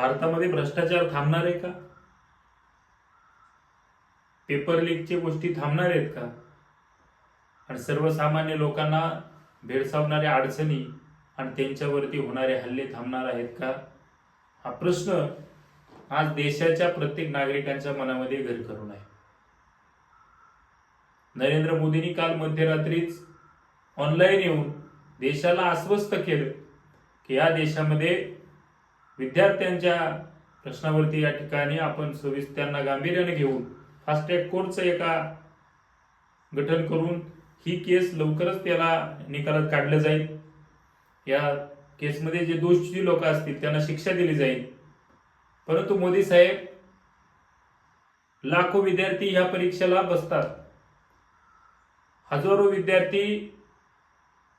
भारतामध्ये भ्रष्टाचार थांबणार आहे का? पेपर लीकच्या गोष्टी थांबणार आहेत का? आणि सर्वसामान्य लोकांना भेडसावणाऱ्या अडचणी आणि त्यांच्यावरती होणारे हल्ले थांबणार आहेत का? हा प्रश्न आज देशाच्या प्रत्येक नागरिकांच्या मनामध्ये घर करून आहे. नरेंद्र मोदींनी काल मध्यरात्रीच ऑनलाईन येऊन देशाला आश्वस्त केलं की या देशामध्ये विद्यार्थ्यांच्या प्रश्नावरती या ठिकाणी आपण त्यांना गांभीर्याने घेऊन फास्ट ट्रॅक कोर्टचं एका गठन करून ही केस लवकरच त्याला निकालात काढलं जाईल. या केसमध्ये जे दोषी लोक असतील त्यांना शिक्षा दिली जाईल. परंतु मोदी साहेब, लाखो विद्यार्थी ह्या परीक्षेला बसतात. हजारो विद्यार्थी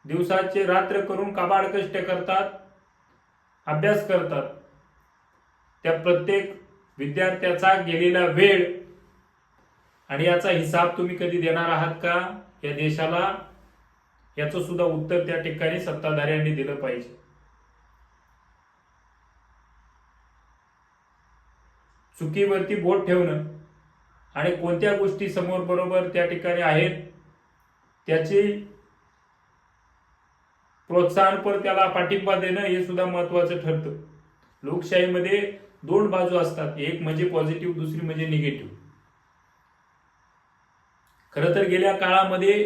दिवसाचे रात्र करून काबाड कष्ट करतात, अभ्यास करतात. त्या प्रत्येक विद्यार्थ्याचा गेलेला वेळ आणि याचा हिसाब तुम्ही कधी देणार आहात का या देशाला? याचं सुद्धा उत्तर त्या ठिकाणी सत्ताधाऱ्यांनी दिलं पाहिजे. चुकीवरती बोट ठेवणं आणि कोणत्या गोष्टी समोर बरोबर त्या ठिकाणी आहेत त्याची प्रोत्साहनपर त्याला पाठिंबा देणं हे सुद्धा महत्वाचं ठरतं. लोकशाहीमध्ये दोन बाजू असतात, एक म्हणजे पॉझिटिव्ह, दुसरी म्हणजे निगेटिव्ह. खरं तर गेल्या काळामध्ये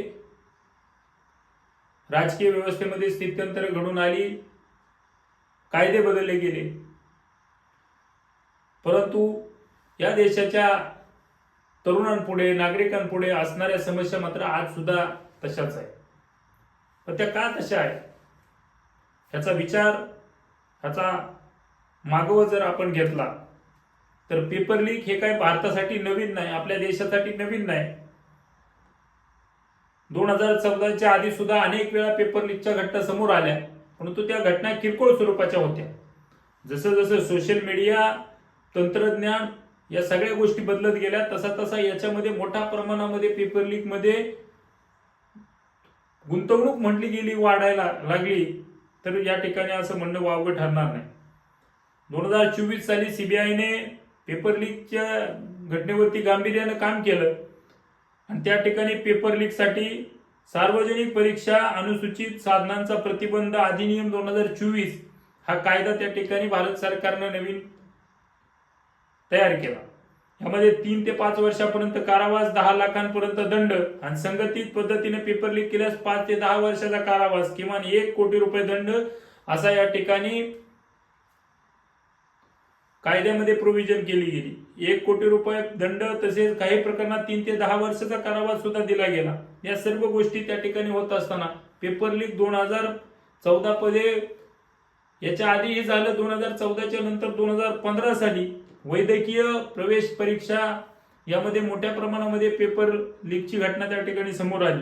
राजकीय व्यवस्थेमध्ये स्थित्यंतर घडून आली, कायदे बदलले गेले, परंतु या देशाच्या तरुणांपुढे, नागरिकांपुढे असणाऱ्या समस्या मात्र आज सुद्धा तशाच आहे. पण त्या का तशा आहेत ह्याचा विचार, ह्याचा मागोवा जर आपण घेतला तर पेपर लीक हे काय भारतासाठी नवीन नाही, आपल्या देशासाठी नवीन नाही. 2014च्या आधी सुद्धा अनेक वेळा पेपर लीकच्या घटना समोर आल्या, परंतु त्या घटना किरकोळ स्वरूपाच्या होत्या. जसं जसं सोशल मीडिया, तंत्रज्ञान या सगळ्या गोष्टी बदलत गेल्या तसा तसा याच्यामध्ये मोठ्या प्रमाणामध्ये पेपर लीक मध्ये गुंतवणूक म्हटली गेली, वाढायला लागली. तर या ठिकाणी असं म्हणणं वावगं ठरणार नाही. 2024 साली सीबीआयने पेपर लीकच्या घटनेवरती गांभीर्यानं काम केलं आणि त्या ठिकाणी पेपर लीक साठी सार्वजनिक परीक्षा अनुसूचित साधनांचा प्रतिबंध अधिनियम 2024 हा कायदा त्या ठिकाणी भारत सरकारनं नवीन तयार केला. यामध्ये 3 ते 5 वर्षापर्यंत कारावास, 10 लाखांपर्यंत दंड आणि संघटित पद्धतीने पेपर लीक केल्यास 5 ते 10 वर्षाचा कारावास, किमान 1 कोटी रुपये दंड असा या ठिकाणी कायद्यामध्ये प्रोव्हिजन केली गेली. 1 कोटी रुपये दंड, तसेच काही प्रकरणात 3 ते 10 वर्षाचा कारावास सुद्धा दिला गेला. या सर्व गोष्टी त्या ठिकाणी होत असताना पेपर लीक 2014 मध्ये, याच्या आधीही झालं 2014च्या नंतर 2015 साली वैद्यकीय प्रवेश परीक्षा यामध्ये मोठ्या प्रमाणामध्ये पेपर लीकची घटना त्या ठिकाणी समोर आली.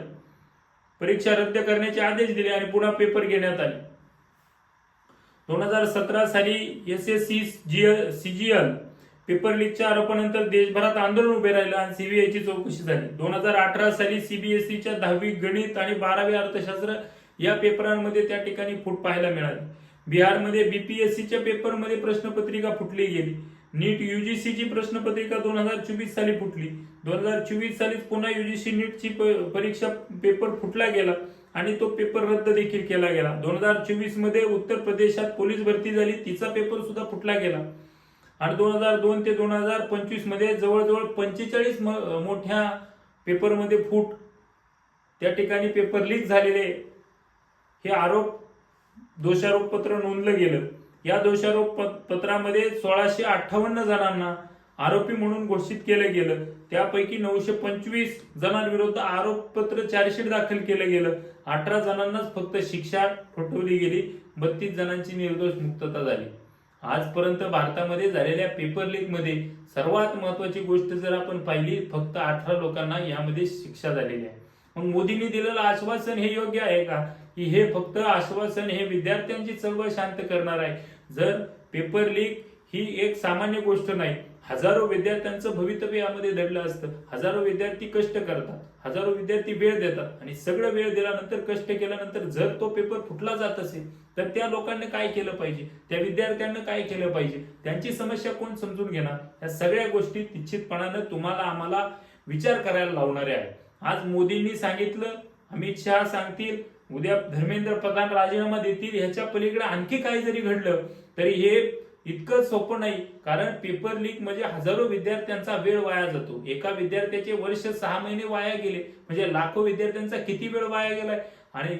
परीक्षा रद्द करण्याचे आदेश दिले आणि पुन्हा पेपर घेण्यात आले. 2017 साली SSC CGL पेपर लीकच्या आरोपानंतर देशभरात आंदोलन उभे राहिलं आणि सीबीआयची चौकशी झाली. 2018 साली CBSEच्या 10वी गणित आणि 12वी अर्थशास्त्र या पेपरांमध्ये त्या ठिकाणी फूट पाहायला मिळाली. बिहारमध्ये BPSCच्या पेपरमध्ये प्रश्नपत्रिका फुटली गेली. नीट UGCची प्रश्नपत्रिका 2024 साली फुटली. 2024 साली पुन्हा UGC नीटची परीक्षा पेपर फुटला गेला आणि तो पेपर रद्द देखील केला गेला. 2024 मध्ये उत्तर प्रदेशात पोलीस भरती झाली, तिचा पेपर सुद्धा फुटला गेला. आणि 2002 ते 2025 मध्ये जवळजवळ 45 मोठ्या पेपरमध्ये फूट त्या ठिकाणी पेपर लीक झालेले हे दोषारोप पत्र नोंदलं गेलं. या दोषारोप पत्रामध्ये 1658 जणांना आरोपी म्हणून घोषित केलं गेलं. त्यापैकी 925 जणांविरुद्ध आरोपपत्र चार्जशीट दाखल केलं गेलं. 18 जणांनाच फक्त शिक्षा ठोठावली गेली. 32 जणांची निर्दोष मुक्तता झाली. आजपर्यंत भारतामध्ये झालेल्या पेपर लीक मध्ये सर्वात महत्वाची गोष्ट जर आपण पाहिली, फक्त 18 लोकांना यामध्ये शिक्षा झालेली आहे. मग मोदींनी दिलेलं आश्वासन हे योग्य आहे का, की हे फक्त आश्वासन हे विद्यार्थ्यांची चळवळ शांत करणार आहे? जर पेपर लीक ही एक सामान्य गोष्ट नाही. हजारो विद्यार्थ्यांचं भवितव्य यामध्ये दडलं असतं. हजारो विद्यार्थी कष्ट करतात, हजारो विद्यार्थी वेळ देतात आणि सगळं वेळ दिल्यानंतर कष्ट केल्यानंतर जर तो पेपर फुटला जात असेल तर त्या लोकांनी काय केलं पाहिजे, त्या विद्यार्थ्यांना काय केलं पाहिजे, त्यांची समस्या कोण समजून घेणार? या सगळ्या गोष्टी निश्चितपणानं तुम्हाला आम्हाला विचार करायला लावणारे आहे. आज मोदींनी सांगितलं, अमित शहा सांगतील, उद्या धर्मेंद्र प्रधान राजीनामा देतील, ह्याच्या पलीकडे आणखी काही जरी घडलं तरी हे इतकं सोपं नाही. कारण पेपर लीक म्हणजे हजारो विद्यार्थ्यांचा वेळ वाया जातो. एका विद्यार्थ्याचे वर्ष 6 महिने वाया गेले म्हणजे लाखो विद्यार्थ्यांचा किती वेळ वाया गेलाय. आणि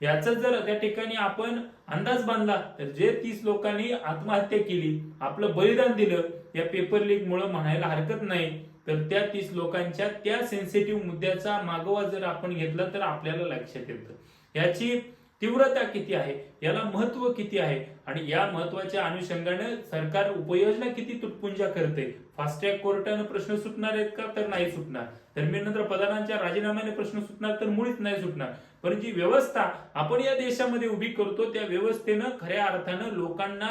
याचा जर त्या ठिकाणी आपण अंदाज बांधला तर जे 30 लोकांनी आत्महत्या केली, आपलं बलिदान दिलं या पेपर लीक मुळे म्हणायला हरकत नाही. तर त्या 30 लोकांच्या त्या सेन्सिटिव्ह मुद्द्याचा मागोवा जर आपण घेतला तर आपल्याला लक्षात येतं याची तीव्रता किती आहे, याला महत्व किती आहे आणि या महत्वाच्या अनुषंगाने सरकार उपाययोजना किती तुटपुंजा करते. फास्ट ट्रॅक कोर्टाने प्रश्न सुटणार आहेत का? तर नाही सुटणार. धर्मेंद्र प्रधानांच्या राजीनाम्याने प्रश्न सुटणार तर मुळीच नाही सुटणार. पण जी व्यवस्था आपण या देशामध्ये उभी करतो त्या व्यवस्थेनं खऱ्या अर्थानं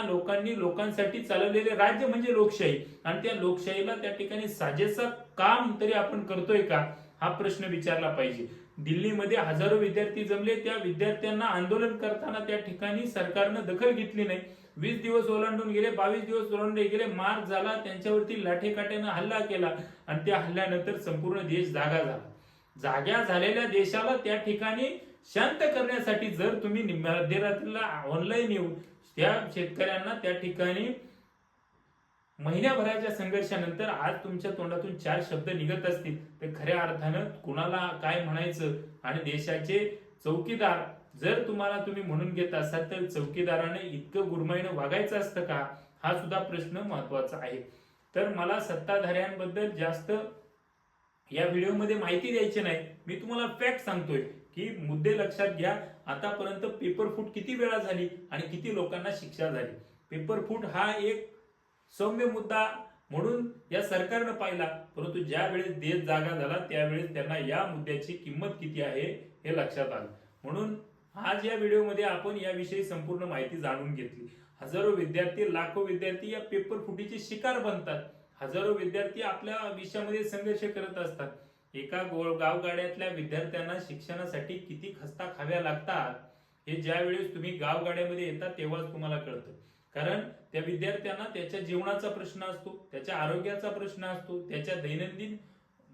लोकांनी लोकांसाठी चालवलेले राज्य म्हणजे लोकशाही आणि त्या लोकशाहीला त्या ठिकाणी साजेसा काम तरी आपण करतोय का हा प्रश्न विचारला पाहिजे. दिल्लीमध्ये हजारो विद्यार्थी जमले, त्या विद्यार्थ्यांना आंदोलन करताना त्या ठिकाणी सरकारनं दखल घेतली नाही. 20 दिवस ओलांडून गेले, 22 दिवस ओलांडले गेले, मार झाला, त्यांच्यावरती लाठीकाठ्यानं हल्ला केला आणि त्या हल्ल्यानंतर संपूर्ण देश जागा झाला. जाग्या झालेल्या देशाला त्या ठिकाणी शांत करण्यासाठी जर तुम्ही मध्यरात्रीला ऑनलाईन येऊन त्या शेतकऱ्यांना त्या ठिकाणी महिन्याभराच्या संघर्षानंतर आज तुमच्या तोंडातून 4 शब्द निघत असतील तर खऱ्या अर्थानं कुणाला काय म्हणायचं. आणि देशाचे चौकीदार जर तुम्ही म्हणून घेत असाल तर चौकीदाराने इतकं गुरमाईनं वागायचं असतं का हा सुद्धा प्रश्न महत्वाचा आहे. तर मला सत्ताधाऱ्यांबद्दल जास्त या व्हिडिओमध्ये माहिती द्यायची नाही. मी तुम्हाला फॅक्ट सांगतोय की मुद्दे लक्षात घ्या. आतापर्यंत पेपर फूट किती वेळा झाली आणि किती लोकांना शिक्षा झाली. पेपर फूट हा एक सौम्य मुद्दा म्हणून या सरकारनं पाहिला, परंतु ज्या वेळेस देश जागा झाला त्यावेळेस त्यांना या मुद्द्याची किंमत किती आहे हे लक्षात आलं. म्हणून आज या व्हिडिओमध्ये आपण याविषयी संपूर्ण माहिती जाणून घेतली. हजारो विद्यार्थी, लाखो विद्यार्थी या पेपर फुटीचे शिकार बनतात. हजारो विद्यार्थी आपल्या विषयामध्ये संघर्ष करत असतात. एका गावगाड्यातल्या विद्यार्थ्यांना शिक्षणासाठी किती खस्ता खाव्या लागतात हे ज्या वेळेस तुम्ही गावगाड्यामध्ये येतात तेव्हाच तुम्हाला कळतं. कारण त्या विद्यार्थ्यांना त्याच्या जीवनाचा प्रश्न असतो, त्याच्या आरोग्याचा प्रश्न असतो, त्याच्या दैनंदिन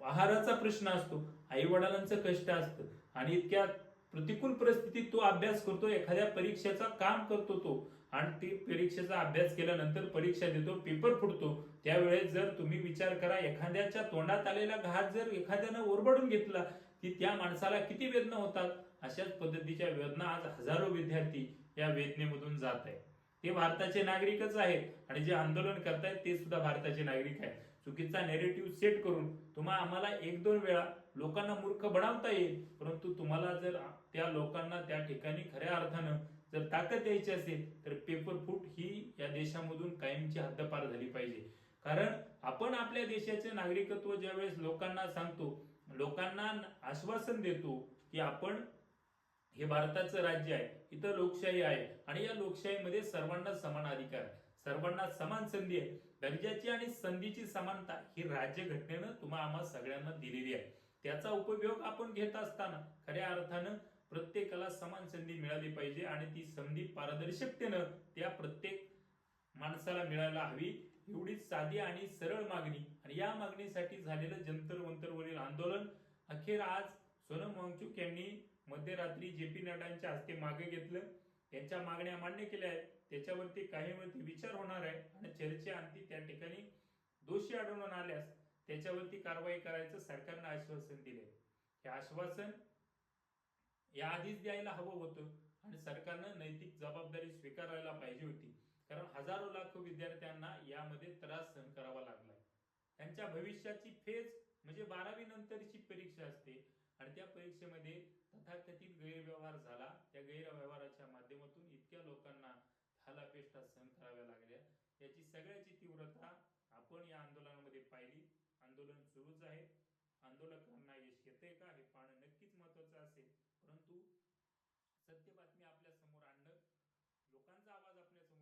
आहाराचा प्रश्न असतो, आई वडिलांचं कष्ट असतं आणि इतक्या प्रतिकूल परिस्थितीत तो अभ्यास करतो, एखाद्या परीक्षेचा काम करतो तो आणि ते परीक्षेचा अभ्यास केल्यानंतर परीक्षा देतो, पेपर फुटतो. त्यावेळेस जर तुम्ही विचार करा, एखाद्याच्या तोंडात आलेला घास जर एखाद्यानं ओरबडून घेतला की त्या माणसाला किती वेदना होतात. अशाच पद्धतीच्या वेदना आज हजारो विद्यार्थी या वेदनेमधून जात आहेत. ते भारताचे नागरिकच आहेत आणि जे आंदोलन करतायत ते सुद्धा भारताचे नागरिक आहेत. चुकीचा नेरेटिव्ह सेट करून आम्हाला 1-2 वेळा लोकांना मूर्ख बनवता येईल, परंतु तुम्हाला जर त्या लोकांना त्या ठिकाणी खऱ्या अर्थानं जर ताकद द्यायची असेल तर पेपर फूट ही या देशामधून कायमची हद्दपार झाली पाहिजे. कारण आपण आपल्या देशाचे नागरिकत्व ज्यावेळेस लोकांना सांगतो, लोकांना आश्वासन देतो की आपण हे भारताचं राज्य आहे, इथं लोकशाही आहे आणि या लोकशाहीमध्ये सर्वांना समान अधिकार आहे, सर्वांना समान संधी आहे. दर्जाची आणि संधीची समानता ही राज्यघटनेनं आम्हा सगळ्यांना दिलेली आहे. त्याचा उपयोग आपण घेत असताना खऱ्या अर्थानं प्रत्येकाला समान संधी मिळाली पाहिजे आणि ती संधी पारदर्शकतेनं त्या प्रत्येक माणसाला मिळायला हवी. एवढीच साधी आणि सरळ मागणी आणि या मागणीसाठी झालेलं जंतर मंतरवरील आंदोलन अखेर आज सोनम वांगचुक यांनी मध्यरात्री JP नड्डांच्या हस्ते मागे घेतलं. त्यांच्या मागण्या मान्य केल्या आहेत. त्याच्यावरती काहीवरती विचार होणार आहे आणि चर्चेअंती त्या ठिकाणी दोषी आढळून आल्यास त्याच्यावरती कारवाई करायचं सरकारनं आश्वासन दिले. हे आश्वासन याआधीच द्यायला हवं होतं आणि सरकारनं नैतिक जबाबदारी स्वीकारायला पाहिजे होती. कारण हजारो लाखो विद्यार्थ्यांना यामध्ये त्रास सहन करावा लागलाय. त्यांच्या भविष्याची फेज म्हणजे 12वी नंतरची परीक्षा असते आणि त्या परीक्षेमध्ये तथाकथित गैरव्यवहार झाला. त्या गैरव्यवहाराच्या माध्यमातून इतक्या लोकांना थालापेष्टा सहन कराव्या लागल्या. याची सगळ्याची तीव्रता आपण या आंदोलनामध्ये पाहिली. आंदोलन सुरूच आहे. आंदोलकांना यश येते का हे पाहणं नक्कीच महत्वाचं असेल. परंतु सत्य बातमी आपल्या समोर आणणं, लोकांचा आवाज आपल्या समोर